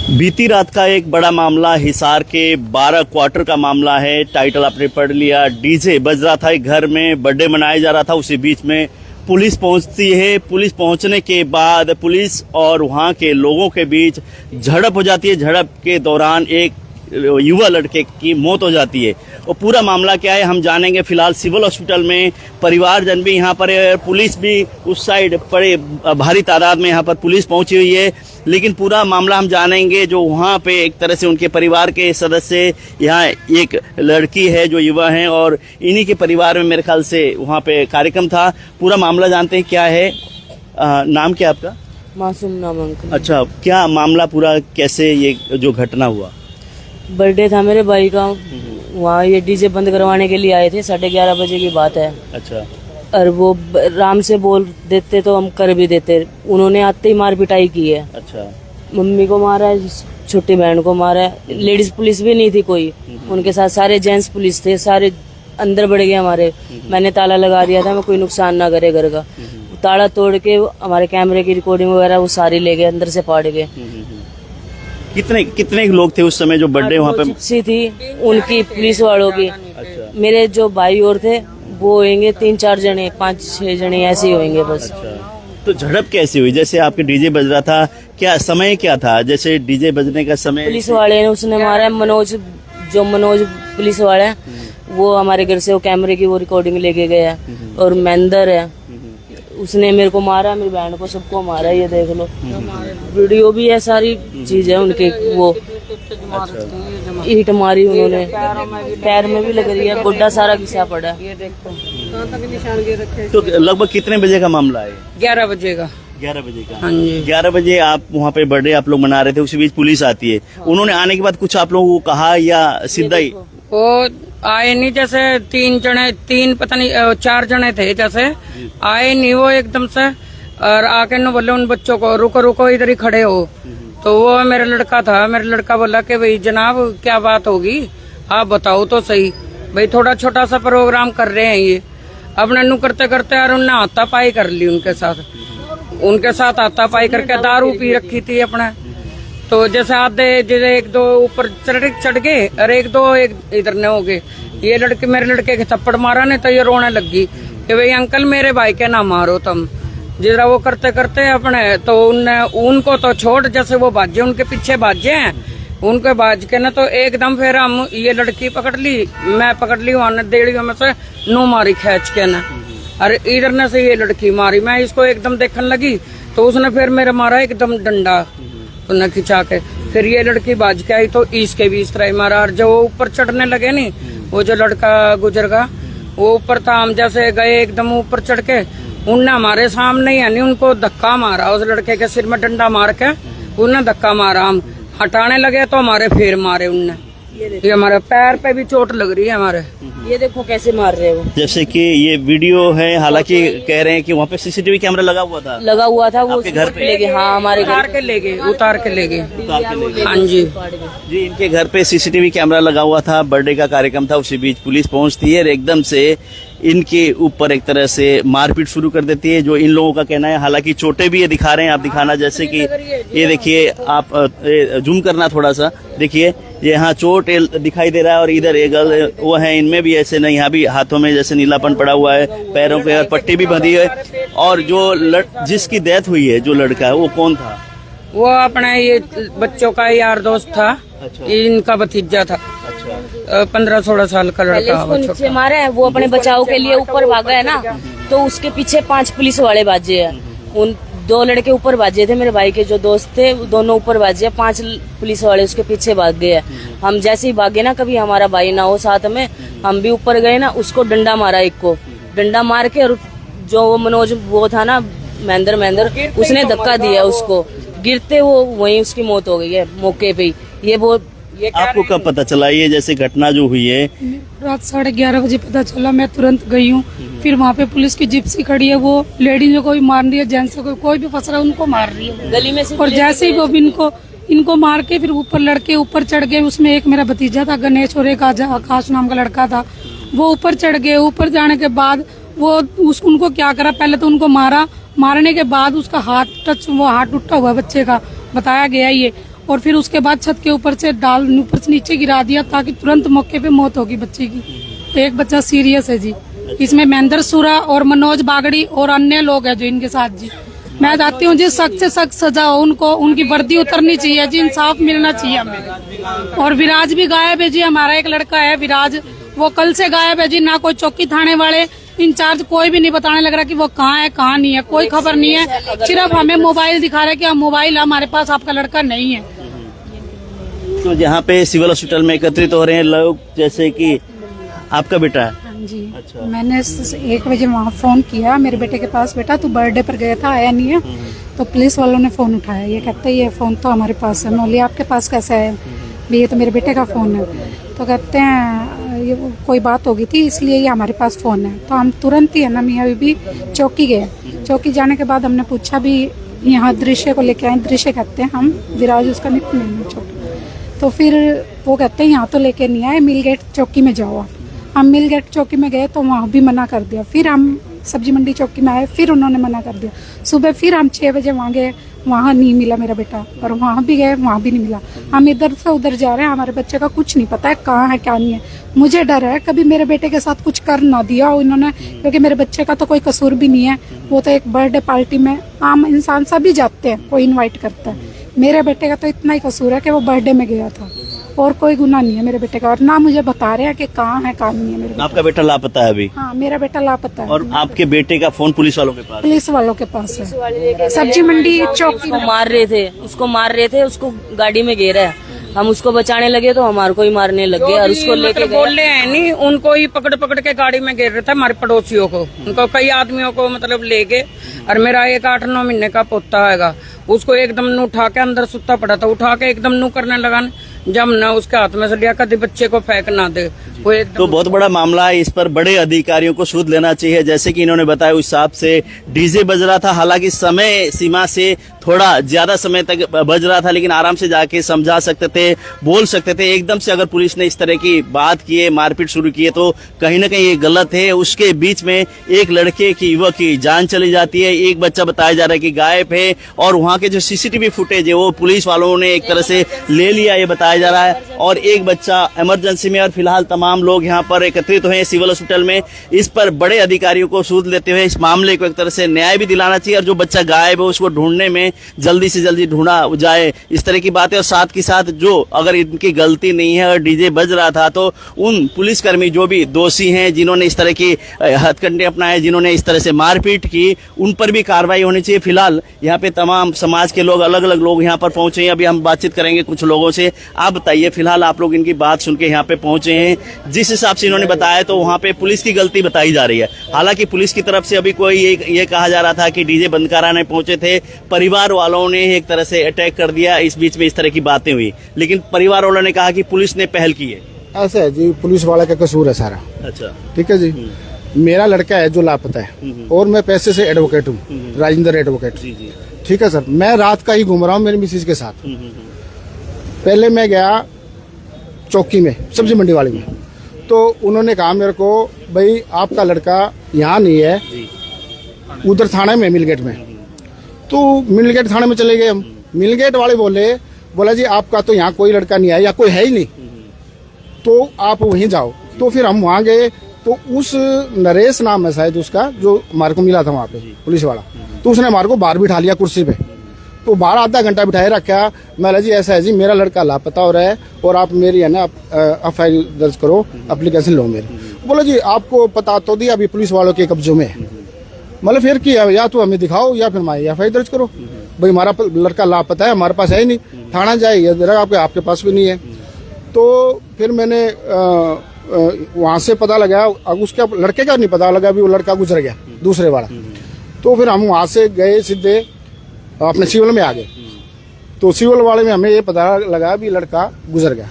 बीती रात का एक बड़ा मामला हिसार के 12 क्वार्टर का मामला है। टाइटल आपने पढ़ लिया। डीजे बज रहा था, एक घर में बर्थडे मनाया जा रहा था, उसी बीच में पुलिस पहुंचती है। पुलिस पहुंचने के बाद पुलिस और वहां के लोगों के बीच झड़प हो जाती है। झड़प के दौरान एक युवा लड़के की मौत हो जाती है। और पूरा मामला क्या है हम जानेंगे। फिलहाल सिविल हॉस्पिटल में परिवारजन भी यहाँ पर है, पुलिस भी उस साइड बड़े भारी तादाद में यहाँ पर पुलिस पहुंची हुई है। लेकिन पूरा मामला हम जानेंगे। जो वहाँ पे एक तरह से उनके परिवार के सदस्य, यहाँ एक लड़की है जो युवा है और इन्हीं के परिवार में मेरे ख्याल से वहाँ पे कार्यक्रम था। पूरा मामला जानते हैं क्या है। नाम क्या आपका? मासूम नाम अंकल। अच्छा, क्या मामला पूरा, कैसे ये जो घटना हुआ? बर्थडे था मेरे भाई का, वहाँ ये डीजे बंद करवाने के लिए आए थे। 11:30 बजे की बात है। अच्छा। और वो राम से बोल देते तो हम कर भी देते। उन्होंने आते ही मार पिटाई की है। अच्छा। मम्मी को मारा है, छोटी बहन को मारा है। लेडीज पुलिस भी नहीं थी कोई उनके साथ, सारे जेंट्स पुलिस थे। सारे अंदर बढ़ गए हमारे। मैंने ताला लगा दिया था, मैं कोई नुकसान ना करे घर का। ताला तोड़ के हमारे कैमरे की रिकॉर्डिंग वगैरह वो सारी ले गए, अंदर से फाड़ गए। कितने लोग थे उस समय जो बर्थडे वहाँ पे? जिप्सी थी उनकी, पुलिस वालों की। अच्छा। मेरे जो भाई और थे वो होंगे 3-4 जने, 5-6 जने ऐसे ही होंगे बस। अच्छा। तो झड़प कैसी हुई? जैसे आपके डीजे बज रहा था, क्या समय क्या था? जैसे डीजे बजने का समय पुलिस वाले ने उसने मारा। मनोज पुलिस वाला है, वो हमारे घर से वो कैमरे की वो रिकॉर्डिंग लेके गया। और महेंद्र है, उसने मेरे को मारा, मेरी बहन को, सबको मारा। ये देख लो, वीडियो भी है, सारी चीज है उनके। वो ईंट मारी उन्होंने, पैर में भी लग रही है, गोड्डा सारा घिसा पड़ा। ये देखो तो लगभग कितने बजे का मामला है? 11 बजे का। 11 बजे का। हाँ जी। 11 बजे आप वहाँ पे बर्थडे आप लोग मना रहे थे, उसी बीच पुलिस आती है। उन्होंने आने के बाद कुछ आप लोगों को कहा या सीधा ही? वो आए नहीं, जैसे 4 जने थे, जैसे आए नहीं वो एकदम से। और आके न बोले उन बच्चों को रुको रुको, इधर ही खड़े हो। तो वो मेरा लड़का था, मेरा लड़का बोला कि भाई जनाब क्या बात होगी, आप बताओ तो सही भाई, थोड़ा छोटा सा प्रोग्राम कर रहे हैं ये। अब नन्नू करते करते और उनने हाथापाई कर ली उनके साथ हाथापाई करके दारू पी रखी थी अपने। तो जैसे आधे जैसे 1-2 ऊपर चढ़ गए और 1-2 इधर ने हो गए। ये मेरे लड़के के थप्पड़ मारा ने तो ये रोने लगी कि भाई अंकल मेरे भाई के ना मारो तुम। जरा वो करते करते अपने तो उनको तो छोड़, जैसे वो भाजे उनके पीछे भाजे हैं, उनके भाज के ना तो एकदम फिर हम ये लड़की पकड़ ली, मैं पकड़ ली, वहां देड़ियों में से नू मारी खींच के ना। और इधर ने से ये लड़की मारी, मैं इसको एकदम देखने लगी तो उसने फिर मेरा मारा एकदम डंडा उन्हें खिंचा के। फिर ये लड़की बाज के आई तो इसके भी इस तरह मारा। और जो ऊपर चढ़ने लगे नहीं, वो जो लड़का गुजर गया वो ऊपर था, हम जैसे गए एकदम ऊपर चढ़ के, उनने हमारे सामने ही यानी उनको धक्का मारा। उस लड़के के सिर में डंडा मार के उन्हें धक्का मारा। हम हटाने लगे तो हमारे फिर मारे उनने। ये हमारे पैर पे भी चोट लग रही है हमारे। ये देखो कैसे मार रहे हो। जैसे कि ये वीडियो है, हालांकि कह रहे हैं कि वहाँ पे सीसीटीवी कैमरा लगा हुआ था। वो घर पे ले गए। हाँ, हमारे उतार के ले गए। हाँ जी जी, इनके घर पे सीसीटीवी कैमरा लगा हुआ था। बर्थडे का कार्यक्रम था, उसी बीच पुलिस पहुंचती है और एकदम से इनके ऊपर एक तरह से मारपीट शुरू कर देती है, जो इन लोगों का कहना है। हालांकि चोटें भी ये दिखा रहे हैं, आप दिखाना, जैसे कि ये देखिए, आप जूम करना थोड़ा सा, देखिए ये यहाँ चोट दिखाई दे रहा है। और इधर एक वो है, इनमें भी ऐसे नहीं, यहाँ भी हाथों में जैसे नीलापन पड़ा हुआ है, पैरों पे पट्टी भी बंधी है। और जो जिसकी डेथ हुई है, जो लड़का है, वो कौन था? वो अपना ये बच्चों का यार दोस्त था। अच्छा। इनका भतीजा था। अच्छा। 15-16 साल का लड़का। नीचे मारे हैं, वो अपने बचाव के लिए ऊपर भागा है ना, तो उसके पीछे 5 पुलिस वाले बाजे हैं। उन 2 लड़के ऊपर बाजे थे, मेरे भाई के जो दोस्त थे, दोनों ऊपर बाजे। 5 पुलिस वाले उसके पीछे भाग गए। हम जैसे ही भागे ना, कभी हमारा भाई ना हो साथ में, हम भी ऊपर गए ना, उसको डंडा मारा, एक को डंडा मार के। और जो मनोज वो था ना, महेंद्र, उसने धक्का दिया उसको, गिरते वो वहीं उसकी मौत हो गई है मौके पे ही। ये आपको कब पता चला ये जैसे घटना जो हुई है? रात 11:30 बजे पता चला। मैं तुरंत गई हूँ। फिर वहाँ पे पुलिस की जिप्सी खड़ी है, वो लेडीज को भी मार रही है, जेंट्स को कोई भी फंस रहा है उनको मार रही है गली में से। और जैसे ही वो इनको मार के फिर ऊपर लड़के ऊपर चढ़ गए। उसमें एक मेरा भतीजा था गणेश और एक आकाश नाम का लड़का था। वो ऊपर चढ़ गए। ऊपर जाने के बाद वो उनको क्या करा, पहले तो उनको मारने के बाद उसका हाथ टूटा हुआ बच्चे का बताया गया ये। और फिर उसके बाद छत के ऊपर से ऊपर से नीचे गिरा दिया ताकि तुरंत मौके पे मौत होगी बच्चे की। एक बच्चा सीरियस है जी, इसमें महेंद्र सुरा और मनोज बागड़ी और अन्य लोग हैं जो इनके साथ जी। मैं चाहती हूँ जी सख्त से सख्त सजा हो उनको, उनकी वर्दी उतरनी चाहिए जी, इंसाफ मिलना चाहिए हमें। और विराज भी गायब है जी, हमारा एक लड़का है विराज, वो कल से गायब है जी। ना कोई चौकी थाने वाले इंचार्ज कोई भी नहीं बताने लग रहा कि वो कहाँ है कहाँ नहीं है, कोई खबर नहीं है। सिर्फ हमें मोबाइल दिखा रहे कि हम मोबाइल हमारे पास, आपका लड़का नहीं है। तो यहाँ पे सिविल हॉस्पिटल में एकत्रित हो रहे हैं लोग, जैसे कि आपका बेटा है। जी मैंने 1 बजे वहाँ फोन किया मेरे बेटे के पास, बेटा तू बर्थडे पर गया था आया नहीं है। तो पुलिस वालों ने फोन उठाया, ये कहते ये फोन तो हमारे पास है। मैं बोली आपके पास कैसा है? भी ये तो मेरे बेटे का फोन है। तो कहते हैं ये कोई बात होगी थी इसलिए ये हमारे पास फोन है। तो हम तुरंत ही है ना मियाँ बीबी चौकी गए। चौकी जाने के बाद हमने पूछा भी यहाँ दृश्य को लेके आए, दृश्य कहते हैं हम, विराज उसका निकनेम है छोटा। तो फिर वो कहते हैं यहाँ तो लेके नहीं आए, मिल गेट चौकी में जाओ आप। हम मिल गेट चौकी में गए तो वहाँ भी मना कर दिया। फिर हम सब्जी मंडी चौकी में आए, फिर उन्होंने मना कर दिया। सुबह फिर हम 6 बजे वहाँ गए, वहाँ नहीं मिला मेरा बेटा। और वहाँ भी गए, वहाँ भी नहीं मिला। हम इधर से उधर जा रहे हैं, हमारे बच्चे का कुछ नहीं पता है कहाँ है क्या नहीं है। मुझे डर है कभी मेरे बेटे के साथ कुछ कर ना दिया हो इन्होंने, क्योंकि मेरे बच्चे का तो कोई कसूर भी नहीं है। वो तो एक बर्थडे पार्टी में आम इंसान सभी जाते हैं, कोई इन्वाइट करता है। मेरे बेटे का तो इतना ही कसूर है कि वो बर्थडे में गया था, और कोई गुनाह नहीं है मेरे बेटे का। और ना मुझे बता रहे हैं कि कहाँ है कहाँ नहीं है मेरे बेटे। आपका बेटा लापता है अभी? हाँ मेरा बेटा लापता है। और आपके बेटे का फोन पुलिस वालों के पास? पुलिस वालों के पास है, सब्जी मंडी चौकी। उसको मार रहे थे, उसको गाड़ी में घेरा है। हम उसको बचाने लगे तो हमारे को ही मारने लग गए और उसको लेके मतलब बोले हैं नहीं, उनको ही पकड़ पकड़ के गाड़ी में घेर रहे थे हमारे पड़ोसियों को। उनको कई आदमियों को मतलब ले गए। और मेरा एक 8-9 महीने का पोता हैगा, उसको एकदम नू उठा के अंदर सुता पड़ा था, उठा के एकदम नू करने लगा, जब ना उसके हाथ में से लिया कभी बच्चे को फेंक ना दे। वो तो बहुत बड़ा मामला है, इस पर बड़े अधिकारियों को सूद लेना चाहिए। जैसे कि इन्होंने बताया उस हिसाब से डीजे बज रहा था, हालांकि समय सीमा से थोड़ा ज्यादा समय तक बज रहा था, लेकिन आराम से जाके समझा सकते थे, बोल सकते थे। एकदम से अगर पुलिस ने इस तरह की बात की है, मारपीट शुरू की है, तो कहीं ना कहीं ये गलत है। उसके बीच में एक लड़के की, युवक की जान चली जाती है, एक बच्चा बताया जा रहा है कि गायब है, और वहाँ के जो सीसीटीवी फुटेज है वो पुलिस वालों ने एक तरह से ले लिया, ये बताया जा रहा है। और एक बच्चा इमरजेंसी में, और फिलहाल तमाम लोग यहाँ पर एकत्रित हुए हैं सिविल हॉस्पिटल में। इस पर बड़े अधिकारियों को सूद लेते हुए इस मामले को एक तरह से न्याय भी दिलाना चाहिए, और जो बच्चा गायब है उसको ढूंढने में जल्दी से जल्दी ढूंढा जाए, इस तरह की बातें। और साथ के साथ जो अगर इनकी गलती नहीं है और डीजे बज रहा था, तो उन पुलिसकर्मी जो भी दोषी हैं, जिन्होंने इस तरह की हथकंडे अपनाए, जिन्होंने इस तरह से मारपीट की, उन पर भी कार्रवाई होनी चाहिए। फिलहाल यहाँ पे तमाम समाज के लोग, अलग अलग लोग यहाँ पर पहुंचे हैं। अभी हम बातचीत करेंगे कुछ लोगों से। आप बताइए, फिलहाल आप लोग इनकी बात सुन के यहाँ पे पहुंचे हैं, जिस हिसाब से इन्होंने बताया तो वहाँ पे पुलिस की गलती बताई जा रही है। हालांकि पुलिस की तरफ से अभी कोई ये कहा जा रहा था कि डीजे बंद कराने पहुंचे थे, परिवार वालों ने एक तरह से अटैक कर दिया, इस बीच में इस तरह की बातें हुई। लेकिन परिवार वालों ने कहा कि पुलिस ने पहल की है। ऐसा है जी, पुलिस वाला का कसूर है सारा। अच्छा, ठीक है जी। मेरा लड़का है जो लापता है, और मैं पैसे से एडवोकेट हूँ, राजेंद्र एडवोकेट। ठीक है सर, मैं रात का ही घूम रहा हूँ मेरी मिसेज के साथ। पहले मैं गया चौकी में, सब्जी मंडी वाले में, तो उन्होंने कहा मेरे को, भाई आपका लड़का यहाँ नहीं है, उधर थाने में, मिलगेट में। तो मिलगेट थाने में चले गए हम। मिलगेट वाले बोला जी आपका तो यहाँ कोई लड़का नहीं है, या कोई है ही नहीं, तो आप वहीं जाओ। तो फिर हम वहाँ गए, तो उस नरेश नाम है शायद उसका, जो हमारे को मिला था वहाँ पे पुलिस वाला, तो उसने हमारे को बाहर बिठा लिया कुर्सी पे। तो बाहर आधा घंटा बिठाए रखा। मैं जी ऐसा है जी, मेरा लड़का लापता हो रहा है, और आप मेरी है ना एफआईआर दर्ज करो, एप्लीकेशन लो मेरी। बोला जी आपको पता तो दिया, अभी पुलिस वालों के कब्जों में है। मतलब फिर किया, या तो हमें दिखाओ या फिर हमारी एफआईआर दर्ज करो। भाई हमारा लड़का लापता है, हमारे पास है ही नहीं, थाना जाए, आपके पास भी नहीं है। तो फिर मैंने वहाँ से पता लगा, उसके लड़के का नहीं पता लगा, अभी वो लड़का गुजर गया दूसरे वाला। तो फिर हम वहाँ से गए सीधे अपने सिविल में आ गए। तो सिविल वाले में हमें ये पता लगा भी लड़का गुजर गया।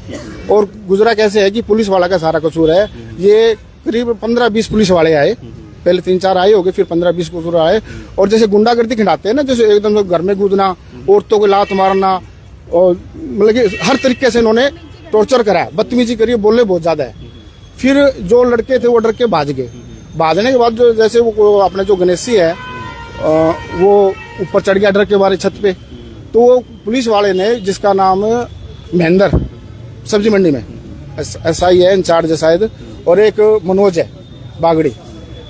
और गुजरा कैसे है कि पुलिस वाला का सारा कसूर है। ये करीब 15-20 पुलिस वाले आए, पहले 3-4 आए होंगे, फिर 15-20 कसूर आए। और जैसे गुंडागर्दी खिंडाते हैं ना, जैसे एकदम घर में कूदना, औरतों को लात मारना, और मतलब कि हर तरीके से इन्होंने टॉर्चर कराया, बदतमीजी करी, बोले बहुत ज्यादा है। फिर जो लड़के थे वो डर के भाग गए। भागने के बाद जो जैसे वो अपने जो गणेशी है वो ऊपर चढ़ गया डर के मारे छत पे, तो वो पुलिस वाले ने, जिसका नाम महेंद्र, सब्जी मंडी में SI है इंचार्ज शायद, और एक मनोज है बागड़ी,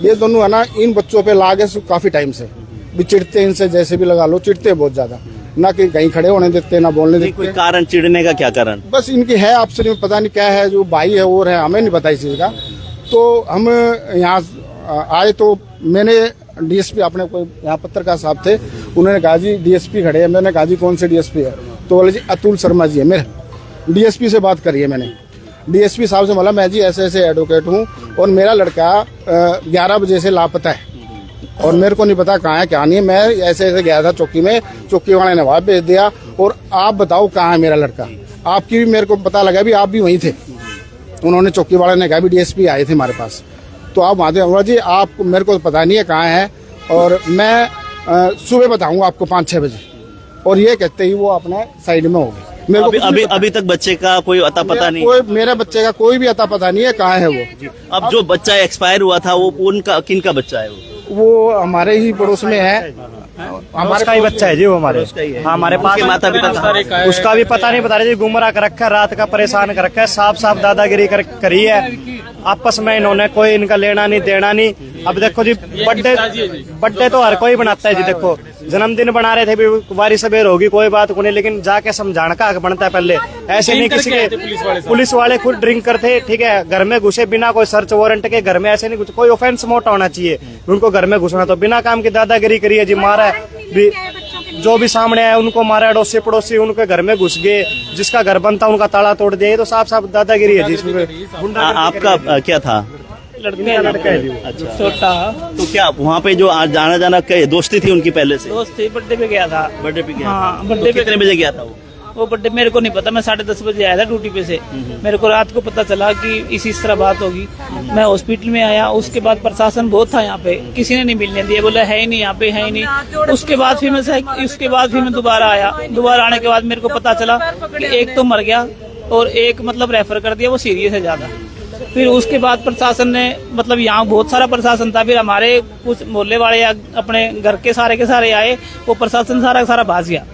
ये दोनों है ना इन बच्चों पे लागे काफी टाइम से भी चिढ़ते, इनसे जैसे भी लगा लो चिढ़ते बहुत ज्यादा, ना कि कहीं खड़े होने देते ना बोलने देते। कोई कारण चिढ़ने का क्या कारण? बस इनकी है आपसे नहीं पता नहीं क्या है, जो भाई है और है, हमें नहीं पता इस चीज का। तो हम यहाँ आए तो मैंने DSP, अपने कोई यहाँ पत्रकार साहब थे, उन्होंने कहा जी DSP खड़े हैं। मैंने कहा जी कौन से DSP है? तो बोले जी अतुल शर्मा जी है। मेरे DSP से बात करी है मैंने, DSP साहब से बोला मैं जी ऐसे ऐसे एडवोकेट हूँ और मेरा लड़का 11 बजे से लापता है और मेरे को नहीं पता कहाँ है क्या नहीं है। मैं ऐसे ऐसे गया था चौकी में, चौकी वाले ने वहाँ भेज दिया और आप बताओ कहाँ है मेरा लड़का। आपकी भी मेरे को पता लगा भी आप भी वहीं थे। उन्होंने चौकी वाले ने कहा भी DSP आए थे हमारे पास, तो आप वहाँ थे। जी आप मेरे को पता नहीं है कहाँ है और मैं सुबह बताऊँगा आपको 5-6 बजे। और ये कहते ही वो अपने साइड में हो गए। मेरे को अभी तक बच्चे का कोई अता पता नहीं? कोई मेरे बच्चे का कोई भी अता पता नहीं है कहाँ है वो। अब जो बच्चा एक्सपायर हुआ था वो उनका किनका बच्चा है? वो हमारे ही पड़ोस में है, हमारे का ही बच्चा है जी, वो हमारे हमारे पास। माता पिता उसका भी पता नहीं बता रहे जी, गुमराह कर रखा है, रात का परेशान कर रखा है, साफ साफ दादागिरी करी है आपस में इन्होंने, कोई इनका लेना नहीं देना नहीं। अब देखो जी बर्थडे तो हर कोई बनाता है जी, देखो जन्मदिन बना रहे थे भी वारी सबेर होगी कोई बात को नहीं, लेकिन जाके समझाने का हक बनता है पहले। ऐसे नहीं किसी के पुलिस वाले खुद ड्रिंक करते, ठीक है, घर में घुसे बिना कोई सर्च वारंट के, घर में ऐसे नहीं, कोई ऑफेंस मोटा होना चाहिए उनको घर में घुसना। तो बिना काम की दादागिरी करी है जी, मारा भी, जो भी सामने आए उनको मारा, अड़ोसी पड़ोसी उनके घर में घुस गए, जिसका घर बनता उनका ताला तोड़ दिया। तो साफ साफ दादागिरी है जी इसमें। आपका क्या था? लड़का है जी। अच्छा, छोटा तो क्या वहाँ पे जो आज जाना जाना दोस्ती थी उनकी पहले से? दोस्त थी, बर्थडे पे गया था। बर्थडे पे गया? हाँ, तो बर्थडे पे। कितने बजे गया था वो बर्थडे मेरे को नहीं पता, मैं 10:30 बजे आया था ड्यूटी पे से। मेरे को रात को पता चला कि इस तरह बात होगी। मैं हॉस्पिटल में आया, उसके बाद प्रशासन बहुत था यहाँ पे, किसी ने नहीं मिलने दिया, बोला है ही नहीं यहाँ पे, है ही नहीं। उसके बाद फिर मैं दोबारा आया। दोबारा आने के बाद मेरे को पता चला कि एक तो मर गया और एक मतलब रेफर कर दिया, वो सीरियस है ज्यादा। फिर उसके बाद प्रशासन ने, मतलब यहाँ बहुत सारा प्रशासन था, फिर हमारे कुछ मोहल्ले वाले अपने घर के सारे आए, वो प्रशासन सारा भाग गया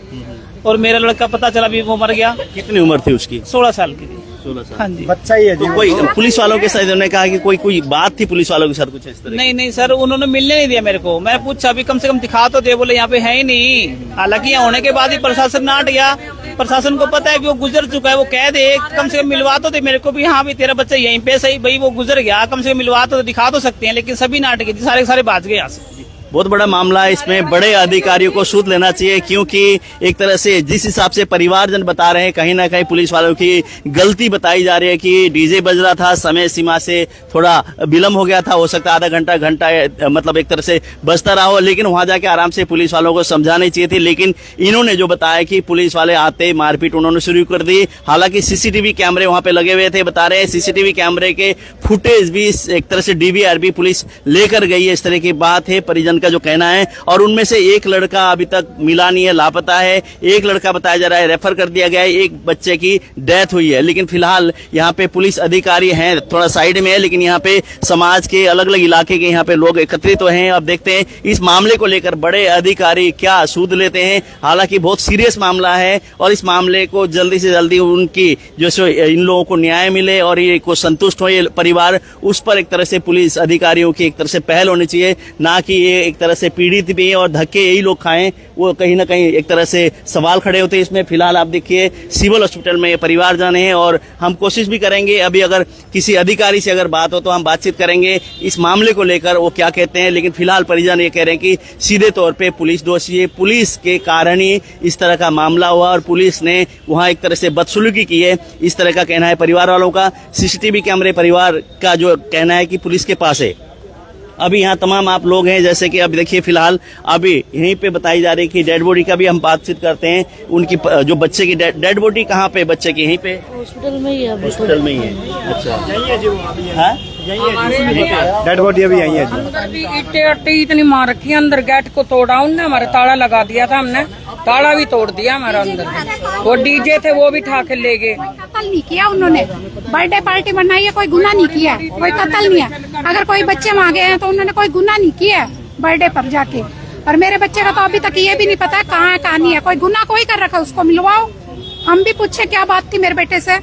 और मेरा लड़का पता चला भी वो मर गया। कितनी उम्र थी उसकी? 16 साल की थी। 16 साल। हाँ जी, बच्चा ही है जी। तो कोई पुलिस वालों के साथ उन्होंने कहा कि कोई बात थी पुलिस वालों के साथ कुछ इस तरह? नहीं सर, उन्होंने मिलने नहीं दिया मेरे को। मैं पूछा अभी कम से कम दिखा तो दे, बोले यहाँ पे है ही नहीं। हालांकि यहाँ होने के बाद ही प्रशासन नाट गया। प्रशासन को पता है कि वो गुजर चुका है, वो कह दे कम से कम मिलवा तो दे मेरे को भी, हाँ भी तेरा बच्चा यहीं पे सही, भाई वो गुजर गया, कम से कम मिलवा तो दिखा तो सकते हैं। लेकिन सभी नाटक सारे बाज गए यहाँ से। बहुत बड़ा मामला है, इसमें बड़े अधिकारियों को सूद लेना चाहिए, क्योंकि एक तरह से जिस हिसाब से परिवारजन बता रहे हैं, कहीं ना कहीं पुलिस वालों की गलती बताई जा रही है कि डीजे बज रहा था, समय सीमा से थोड़ा विलम्ब हो गया था, हो सकता है आधा घंटा मतलब एक तरह से बजता रहा हो, लेकिन वहां जाके आराम से पुलिस वालों को समझानी चाहिए थी। लेकिन इन्होंने जो बताया कि पुलिस वाले आते मारपीट उन्होंने शुरू कर दी। हालांकि CCTV कैमरे वहां पे लगे हुए थे, बता रहे हैं CCTV कैमरे के फुटेज भी एक तरह से DVRB पुलिस लेकर गई है, इस तरह की बात है परिजन का जो कहना है। और उनमें से एक लड़का अभी तक मिला नहीं है, लापता है। एक लड़का बताया जा रहा है रेफर कर दिया गया है, एक बच्चे की डेथ हुई है। लेकिन फिलहाल यहाँ पे पुलिस अधिकारी हैं, थोड़ा साइड में है, लेकिन यहाँ पे समाज के अलग अलग इलाके के यहाँ पे लोग एकत्रित तो हैं। अब देखते हैं इस मामले को लेकर बड़े अधिकारी क्या सूद लेते हैं। हालांकि बहुत सीरियस मामला है और इस मामले को जल्दी से जल्दी उनकी जो इन लोगों को न्याय मिले और ये को संतुष्ट हो ये परिवार, उस पर एक तरह से पुलिस अधिकारियों की एक तरह से पहल होनी चाहिए, ना कि ये एक तरह से पीड़ित भी हैं और धक्के यही लोग खाएं, वो कहीं ना कहीं एक तरह से सवाल खड़े होते हैं इसमें। फिलहाल आप देखिए सिविल हॉस्पिटल में परिवार जाने हैं और हम कोशिश भी करेंगे, अभी अगर किसी अधिकारी से अगर बात हो तो हम बातचीत करेंगे इस मामले को लेकर वो क्या कहते हैं। लेकिन फिलहाल परिजन ये कह रहे हैं कि सीधे तौर पे पुलिस दोषी है, पुलिस के कारण ही इस तरह का मामला हुआ और पुलिस ने वहां एक तरह से बदसलूकी की है, इस तरह का कहना है परिवार वालों का। CCTV कैमरे परिवार का जो कहना है कि पुलिस के पास है। अभी यहाँ तमाम आप लोग हैं, जैसे कि अभी देखिए फिलहाल अभी यहीं पे बताई जा रही है कि डेड बॉडी का भी हम बातचीत करते हैं। उनकी जो बच्चे की डेड बॉडी कहाँ पे बच्चे की? यहीं पे हॉस्पिटल में ही है। हॉस्पिटल में ही है। अच्छा, यही है जी, वो अभी हाँ? डेड बॉडी अभी यही है जी। अंदर भी ईटे इतनी मार रखी है, अंदर गेट को तोड़ा उनने, हमारा ताला लगा दिया था, हमने ताला भी तोड़ दिया हमारा अंदर। वो डीजे थे वो भी ठा के ले गए। कत्ल नहीं किया उन्होंने, बर्थडे पार्टी बनाई है, कोई गुनाह नहीं किया, कोई कत्ल नहीं है। अगर कोई बच्चे मांगे हैं तो उन्होंने कोई गुनाह नहीं किया बर्थडे पर जाके। और मेरे बच्चे का तो अभी तक ये भी नहीं पता है कहाँ है कहाँ नहीं है। कोई गुनाह कोई कर रखा है, उसको मिलवाओ। हम भी पूछे क्या बात थी मेरे बेटे से,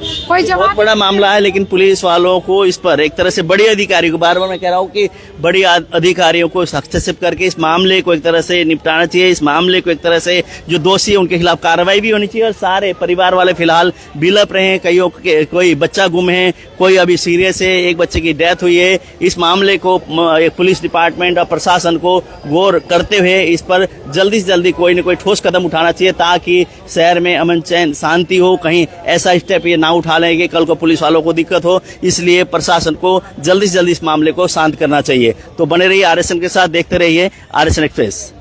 कोई बहुत जवाब। बड़ा मामला है, लेकिन पुलिस वालों को इस पर एक तरह से बड़ी अधिकारियों को, बार बार मैं कह रहा हूँ कि बड़ी अधिकारियों को हस्तक्षेप करके इस मामले को एक तरह से निपटाना चाहिए। इस मामले को एक तरह से जो दोषी है उनके खिलाफ कार्रवाई भी होनी चाहिए। और सारे परिवार वाले फिलहाल बिलप रहे हैं, कोई बच्चा गुम है, कोई अभी सीरियस है, एक बच्चे की डेथ हुई है। इस मामले को पुलिस डिपार्टमेंट और प्रशासन को गौर करते हुए इस पर जल्दी से जल्दी कोई न कोई ठोस कदम उठाना चाहिए, ताकि शहर में अमन चैन शांति हो। कहीं ऐसा स्टेप ये ना उठा लें कि कल को पुलिस वालों को दिक्कत हो। इसलिए प्रशासन को जल्दी से जल्दी इस मामले को शांत करना चाहिए। तो बने रहिए RSN के साथ, देखते रहिए RSN एक्सप्रेस।